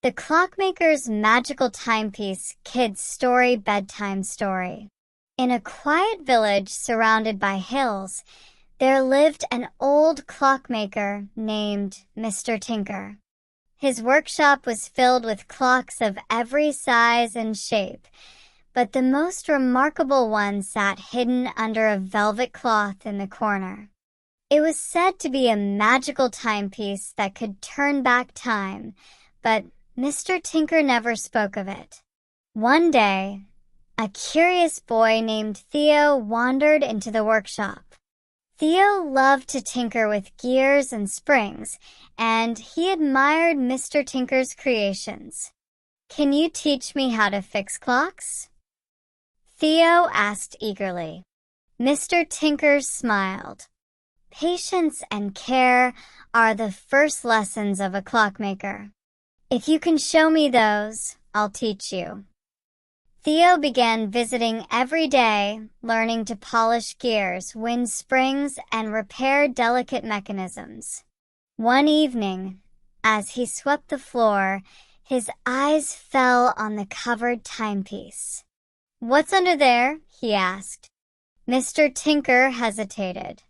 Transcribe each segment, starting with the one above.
The Clockmaker's Magical Timepiece Kids Story Bedtime Story. In a quiet village surrounded by hills, there lived an old clockmaker named Mr. Tinker. His workshop was filled with clocks of every size and shape, but the most remarkable one sat hidden under a velvet cloth in the corner. It was said to be a magical timepiece that could turn back time, but Mr. Tinker never spoke of it. One day, a curious boy named Theo wandered into the workshop. Theo loved to tinker with gears and springs, and he admired Mr. Tinker's creations. "Can you teach me how to fix clocks?" Theo asked eagerly. Mr. Tinker smiled. "Patience and care are the first lessons of a clockmaker. If you can show me those, I'll teach you." Theo began visiting every day, learning to polish gears, wind springs, and repair delicate mechanisms. One evening, as he swept the floor, his eyes fell on the covered timepiece. "What's under there?" he asked. Mr. Tinker hesitated.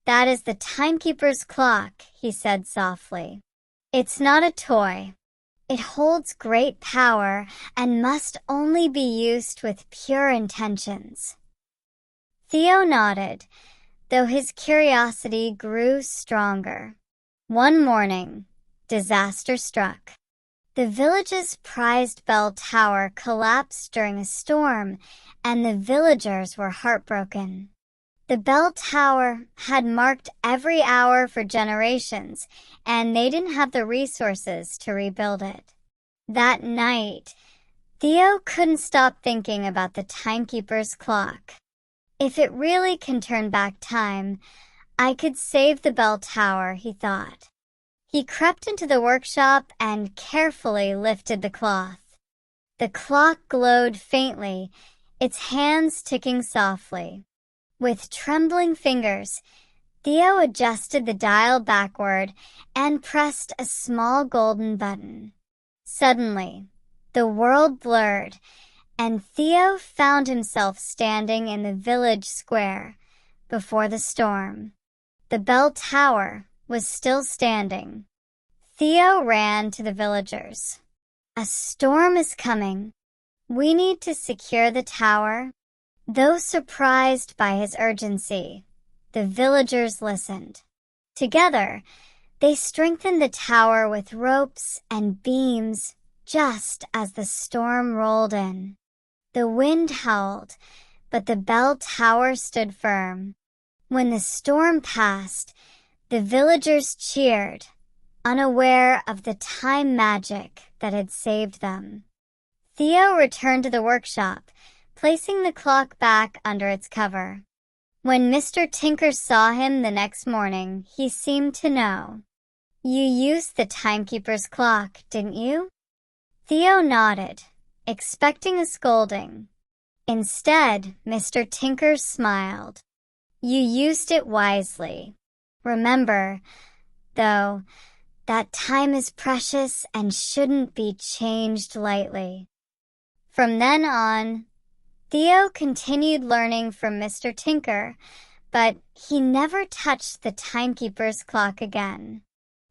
"That is the timekeeper's clock," he said softly. "It's not a toy. It holds great power and must only be used with pure intentions." Theo nodded, though his curiosity grew stronger. One morning, disaster struck. The village's prized bell tower collapsed during a storm, and the villagers were heartbroken. The bell tower had marked every hour for generations, and they didn't have the resources to rebuild it. That night, Theo couldn't stop thinking about the timekeeper's clock. "If it really can turn back time, I could save the bell tower," he thought. He crept into the workshop and carefully lifted the cloth. The clock glowed faintly, its hands ticking softly. With trembling fingers, Theo adjusted the dial backward and pressed a small golden button. Suddenly, the world blurred, and Theo found himself standing in the village square before the storm. The bell tower was still standing. Theo ran to the villagers. "A storm is coming. We need to secure the tower." Though surprised by his urgency, the villagers listened. Together, they strengthened the tower with ropes and beams just as the storm rolled in. The wind howled, but the bell tower stood firm. When the storm passed, the villagers cheered, unaware of the time magic that had saved them. Theo returned to the workshop, placing the clock back under its cover. When Mr. Tinker saw him the next morning, he seemed to know. "You used the timekeeper's clock, didn't you?" Theo nodded, expecting a scolding. Instead, Mr. Tinker smiled. "You used it wisely. Remember, though, that time is precious and shouldn't be changed lightly." From then on, Theo continued learning from Mr. Tinker, but he never touched the timekeeper's clock again.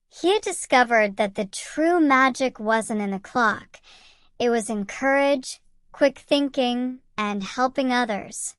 He had discovered that the true magic wasn't in the clock. It was in courage, quick thinking, and helping others.